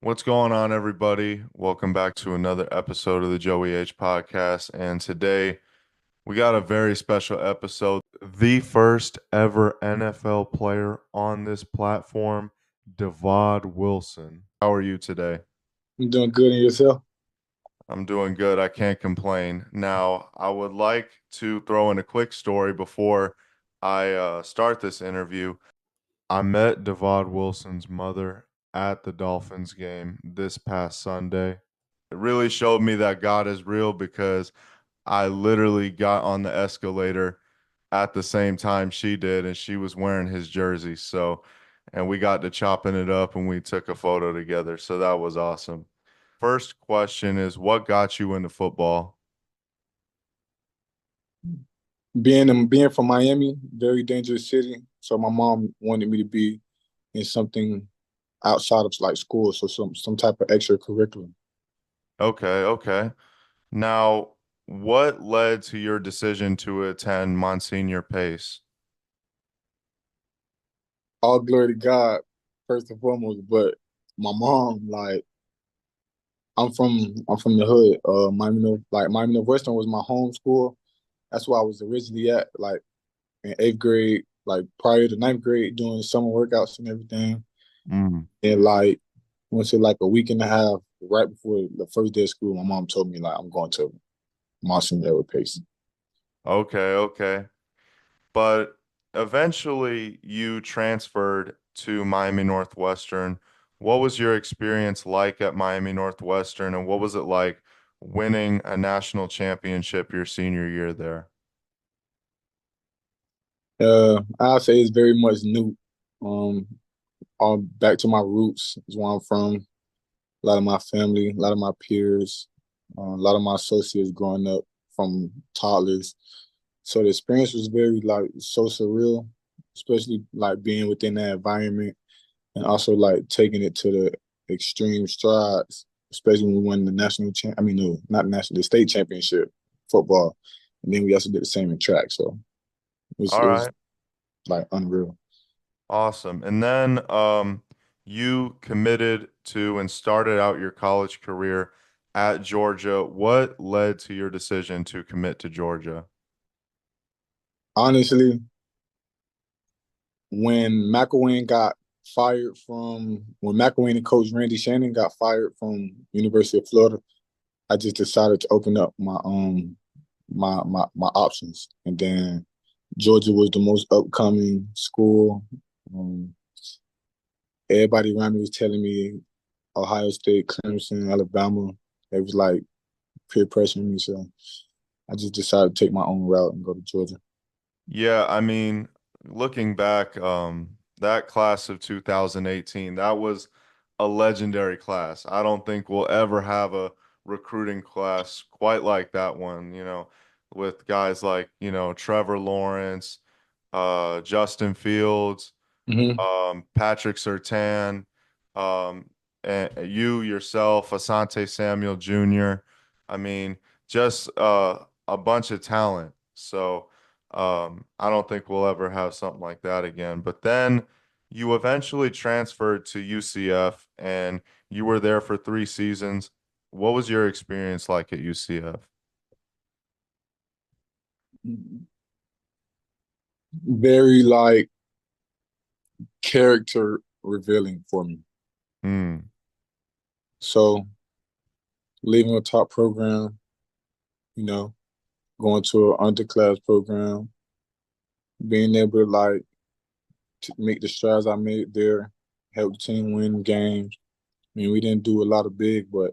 What's going on, everybody? Welcome back to another episode of the JoeyH podcast. And today we got a very special episode. The first ever NFL player on this platform, Divaad Wilson. How are you today? I'm doing good in yourself. I'm doing good. I can't complain. Now, I would like to throw in a quick story before I start this interview. I met Divaad Wilson's mother at the Dolphins game this past Sunday. It really showed me that God is real because I literally got on the escalator at the same time she did, and she was wearing his jersey. So, and we got to chopping it up and we took a photo together. So that was awesome. First question is, what got you into football? Being from Miami, very dangerous city. So my mom wanted me to be in something outside of like school, so some type of extracurricular. Okay, okay. Now, what led to your decision to attend Monsignor Pace? All glory to God, first and foremost. But my mom, like, I'm from the hood. Miami Northwestern was my home school. That's where I was originally at, like in eighth grade, like prior to ninth grade, doing summer workouts and everything. Mm. And like went to like a week and a half right before the first day of school, my mom told me like I'm going to Monsignor with Pace. Okay, okay. But eventually you transferred to Miami Northwestern. What was your experience like at Miami Northwestern, and what was it like winning a national championship your senior year there? I'll say it's very much new. Um, all back to my roots is where I'm from. A lot of my family, a lot of my peers, a lot of my associates growing up from toddlers. So the experience was very like so surreal, especially like being within that environment and also like taking it to the extreme strides, especially when we won the national I mean, no, not national, the state championship football, and then we also did the same in track. So All it was right, like unreal. awesome. And then you committed to and started out your college career at Georgia. What led to your decision to commit to Georgia? Honestly, when McElwain got fired from when McElwain and Coach Randy Shannon got fired from University of Florida, I just decided to open up my options, and then Georgia was the most upcoming school. Um, Everybody around me was telling me Ohio State, Clemson, Alabama. It was like peer pressuring me, so I just decided to take my own route and go to Georgia. Yeah, I mean, looking back, that class of 2018, that was a legendary class. I don't think we'll ever have a recruiting class quite like that one, with guys like, Trevor Lawrence, Justin Fields, Mm-hmm. Patrick Surtain, and you yourself, Asante Samuel Jr. I mean, just a bunch of talent. So I don't think we'll ever have something like that again. But then you eventually transferred to UCF and you were there for 3 seasons. What was your experience like at UCF? Very like character revealing for me. Hmm. So leaving a top program, you know, going to an underclass program, being able to like to make the strides I made there, help the team win games. I mean, we didn't do a lot of big, but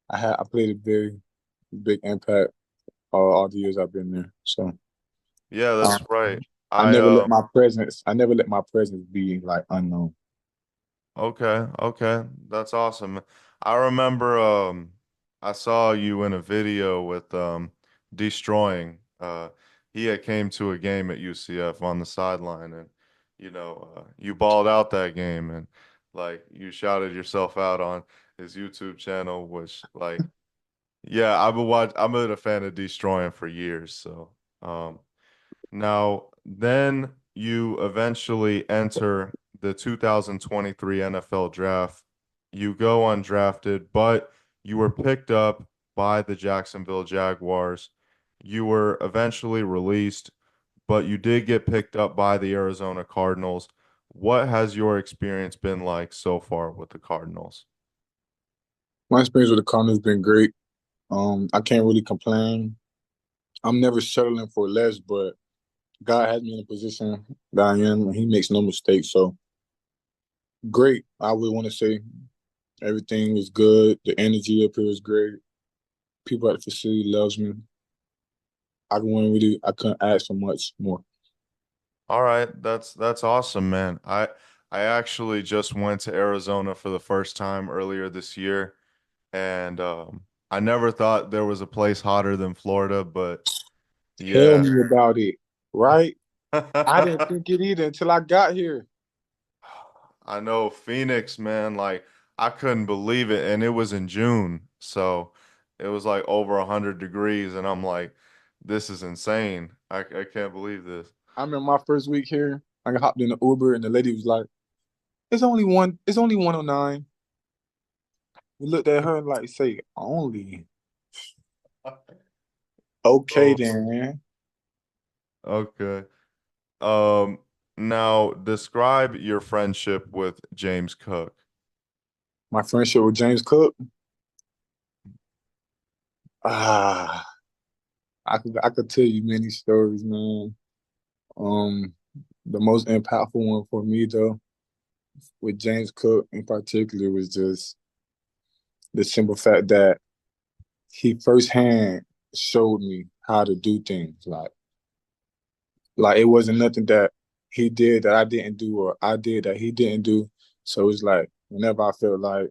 I played a very big impact all the years I've been there. So Yeah, uh, that's right. I I never let my presence be like unknown. Okay, okay. That's awesome. I remember I saw you in a video with Destroying. He had came to a game at UCF on the sideline and you balled out that game and like you shouted yourself out on his YouTube channel, which like yeah, I've been a fan of Destroying for years, so um now, then you eventually enter the 2023 NFL draft. you go undrafted, but you were picked up by the Jacksonville Jaguars. You were eventually released, but you did get picked up by the Arizona Cardinals. What has your experience been like so far with the Cardinals? My experience with the Cardinals has been great. I can't really complain. I'm never settling for less, but God has me in a position that I am, and He makes no mistakes. So great. I would want to say everything was good. The energy up here is great. People at the facility loves me. I couldn't ask for much more. All right, that's awesome, man. I actually just went to Arizona for the first time earlier this year, and I never thought there was a place hotter than Florida, but Tell yeah. me about it, right? I didn't think it either until I got here. I know Phoenix, man, like I couldn't believe it, and it was in June, so it was like over 100 degrees, and I'm like, this is insane. I can't believe this. I remember my first week here. I hopped in the Uber and the lady was like, It's only 109." We looked at her and like, say, only. Okay Oh, then, man. okay. Um, Now describe your friendship with James Cook. My friendship with James Cook. Ah, I could tell you many stories, man. Um, the most impactful one for me though, with James Cook in particular, was just the simple fact that he firsthand showed me how to do things. Like it wasn't nothing that he did that I didn't do or I did that he didn't do. So it's like whenever I felt like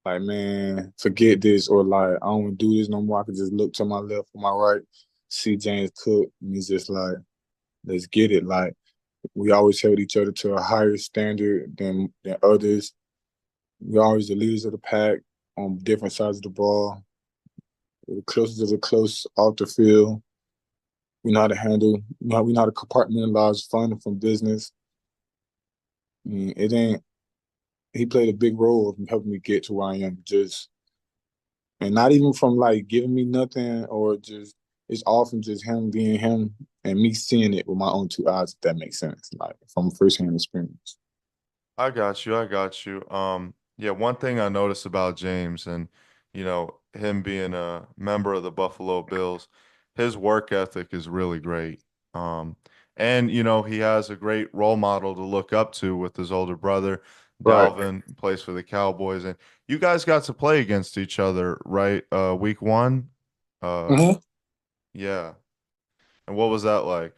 man, forget this or like I don't want to do this no more, I could just look to my left or my right, see James Cook, and he's just like, let's get it. Like we always held each other to a higher standard than others. We always the leaders of the pack on different sides of the ball. The closest of the close off the field. We know how to handle. We know how to compartmentalize fun from business. It ain't. He played a big role of helping me get to where I am. Just and not even from like giving me nothing or just it's all from just him being him and me seeing it with my own two eyes. If that makes sense, like from firsthand experience. I got you. I got you. Yeah, one thing I noticed about James and, him being a member of the Buffalo Bills, his work ethic is really great. Um, and, he has a great role model to look up to with his older brother, Right. Dalvin, plays for the Cowboys. And you guys got to play against each other, right? Week one? Uh, Mm-hmm. yeah. And what was that like?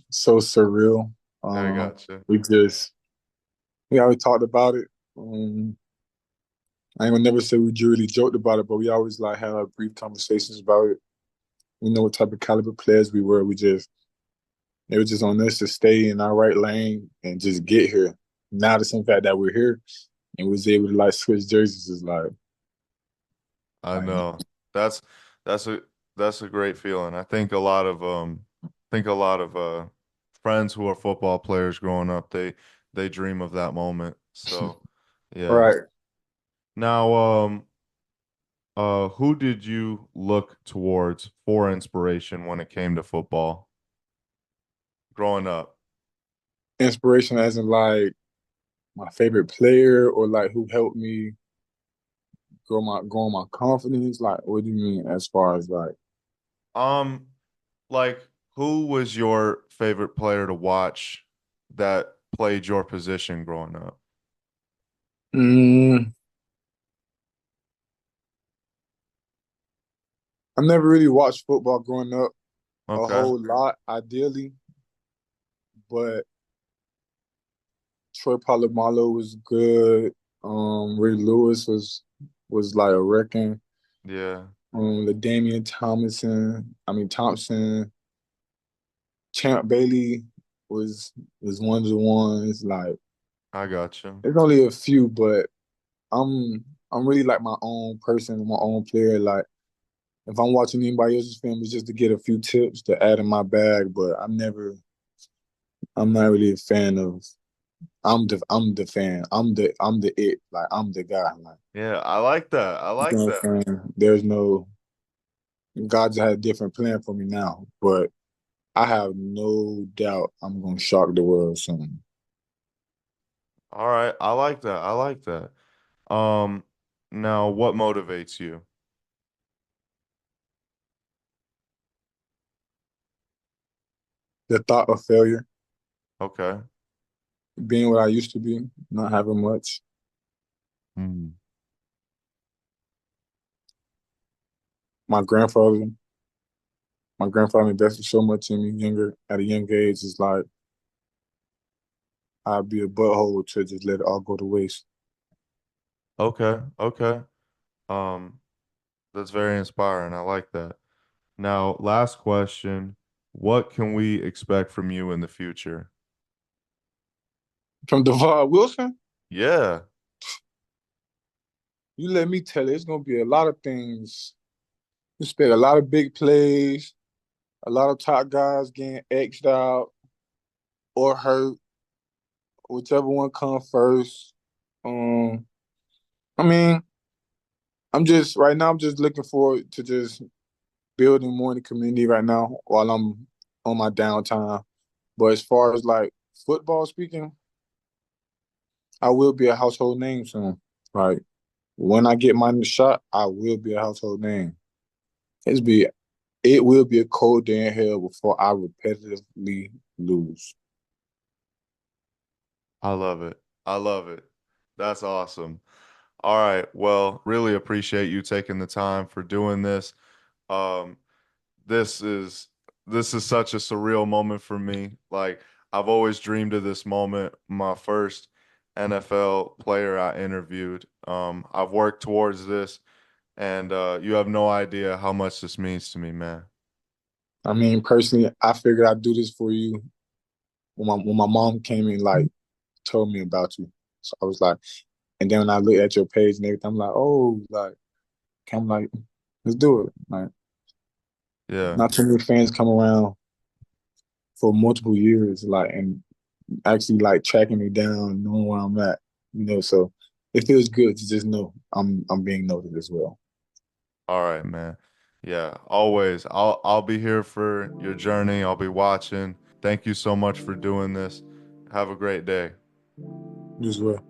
So surreal. I Um, got you. we just we always talked about it. I ain't gonna never say we really joked about it, but we always like had our brief conversations about it. We know what type of caliber players we were. We just It was just on us to stay in our right lane and just get here. Now the simple fact that we're here and was able to like switch jerseys is I like know. That's that's a that's a great feeling. I think a lot of friends who are football players growing up, they dream of that moment. So, yeah. right. Now, who did you look towards for inspiration when it came to football growing up? Inspiration as in like my favorite player or like who helped me grow my confidence. Like what do you mean as far as like Um, like who was your favorite player to watch that played your position growing up? mm, I never really watched football growing up a Okay. whole lot, ideally, but Troy Polamalu was good. Ray Lewis was like a wrecking. Yeah. LaDainian Thompson, Champ Bailey was one of the ones. Like I got you. there's only a few, but I'm really like my own person, my own player. Like if I'm watching anybody else's film, it's just to get a few tips to add in my bag. But I'm not really a fan of. I'm the fan. I'm the it. Like I'm the guy. Like Yeah, I like that. I you like know what that. I'm saying? There's no God's had a different plan for me now, but I have no doubt I'm gonna shock the world soon. All right, I like that. I like that. Um, Now what motivates you? The thought of failure, Okay. being what I used to be, not having much. Hmm. My grandfather, my grandfather invested so much in me younger at a young age. It's like I'd be a butthole to just let it all go to waste. Okay, okay. Um, that's very inspiring. I like that. Now, last question. What can we expect from you in the future? From Divaad Wilson, Yeah. you let me tell you, it's gonna be a lot of things. You expect a lot of big plays, a lot of top guys getting X'd out or hurt, whichever one comes first. Um, I mean, I'm just right now. I'm just looking forward to just building more in the community right now while I'm on my downtime. But as far as like football speaking, I will be a household name soon. Like when I get my shot, I will be a household name. It's be it will be a cold day in hell before I repetitively lose. I love it. I love it. That's awesome. All right. Well, really appreciate you taking the time for doing this. Um, this is this is such a surreal moment for me. Like I've always dreamed of this moment. My first NFL player I interviewed. I've worked towards this, and you have no idea how much this means to me, man. I mean, personally, I figured I'd do this for you when my mom came and like told me about you. So I was like, and then when I looked at your page and everything, I'm like, oh, like I'm like, let's do it. Like, Yeah. not too many fans come around for multiple years, like, and actually like tracking me down, knowing where I'm at, So it feels good to just know I'm being noted as well. All right, man. Yeah, always. I'll be here for your journey. I'll be watching. Thank you so much for doing this. Have a great day. You as well.